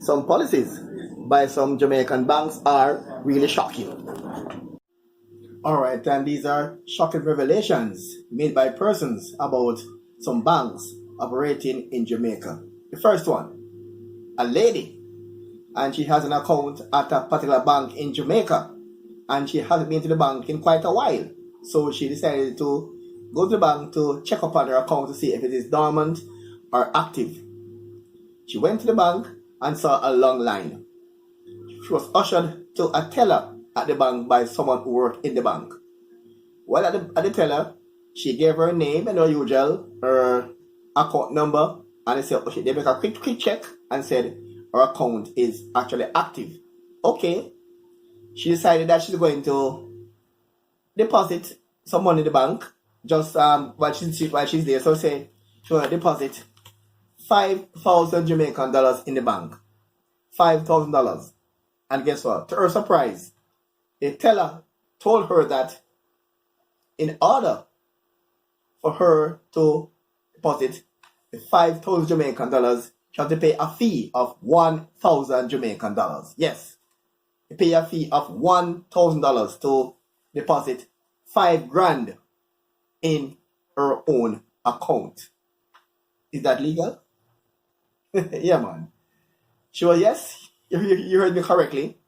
some policies by some Jamaican banks are really shocking. Alright, and these are shocking revelations made by persons about some banks operating in Jamaica. The first one, a lady, and she has an account at a particular bank in Jamaica, and she hasn't been to the bank in quite a while. So she decided to go to the bank to check up on her account to see if it is dormant or active. She went to the bank and saw a long line. She was ushered to a teller at the bank by someone who worked in the bank. While at the teller, she gave her name and her usual, her account number, and they make a quick check and said her account is actually active. Okay. She decided that she's going to deposit some money in the bank just while she's there. So say she will deposit 5,000 Jamaican dollars in the bank. $5,000. And guess what? To her surprise, the teller told her that in order for her to deposit the 5,000 Jamaican dollars, she had to pay a fee of 1,000 Jamaican dollars. Yes, you pay a fee of $1,000 to deposit 5 grand in her own account. Is that legal? Yeah, man. Sure, yes, you heard me correctly.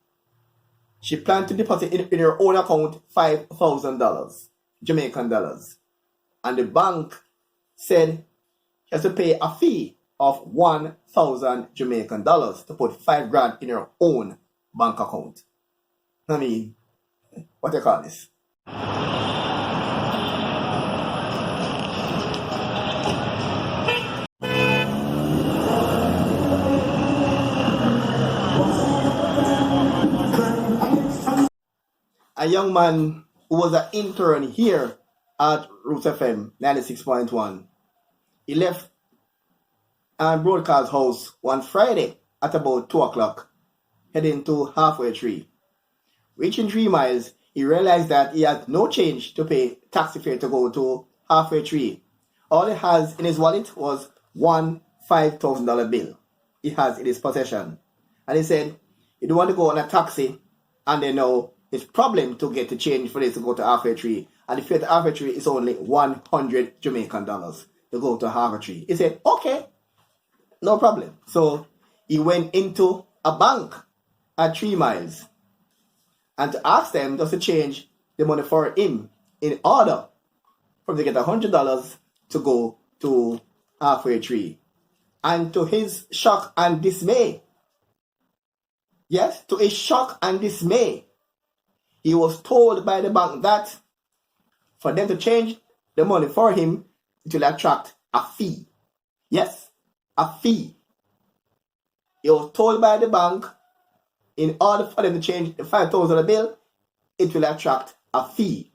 She planned to deposit in her own account $5,000 Jamaican dollars. And the bank said she has to pay a fee of 1,000 Jamaican dollars to put 5 grand in her own bank account. I mean, what do you call this? A young man who was an intern here at Roots FM 96.1. He left broadcast house one Friday at about 2 o'clock, heading to halfway tree. Reaching 3 miles, he realized that he had no change to pay taxi fare to go to halfway tree. All he has in his wallet was one $5,000 bill he has in his possession. And he said, he don't want to go on a taxi and they know it's problem to get the change for this to go to halfway tree. And the fare to halfway tree is only 100 Jamaican dollars to go to halfway tree. He said, okay, no problem. So he went into a bank at 3 miles and to ask them just to change the money for him in order for him to get $100 to go to halfway tree. And to his shock and dismay, yes, to his shock and dismay, he was told by the bank that for them to change the money for him, it will attract a fee. Yes, a fee. He was told by the bank, in order for them to change the $5,000 bill, it will attract a fee.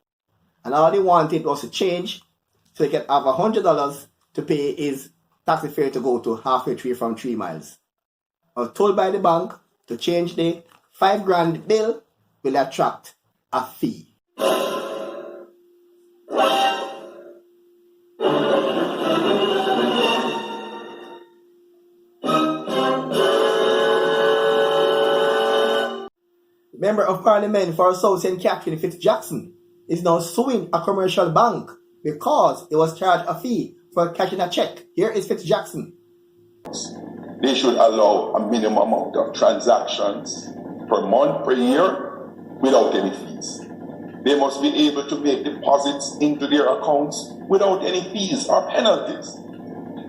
And all they wanted was to change so they could have $100 to pay his taxi fare to go to halfway tree from 3 miles. I was told by the bank to change the 5 grand bill will attract a fee. Member of Parliament for South St. Catherine Fitzjackson is now suing a commercial bank because it was charged a fee for cashing a check. Here is Fitzjackson. They should allow a minimum amount of transactions per month, per year, without any fees. They must be able to make deposits into their accounts without any fees or penalties.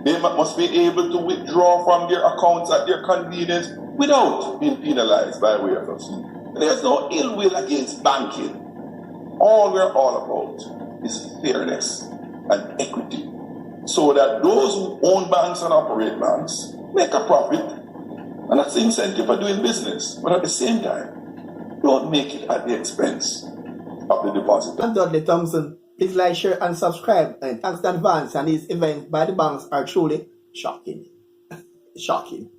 They must be able to withdraw from their accounts at their convenience without being penalized by way of a fee. There's no ill will against banking. All we're all about is fairness and equity, so that those who own banks and operate banks make a profit, and that's the incentive for doing business. But at the same time, don't make it at the expense of the depositor. I'm Dudley Thompson. Please like, share, and subscribe. And thanks in advance. And these events by the banks are truly shocking. Shocking.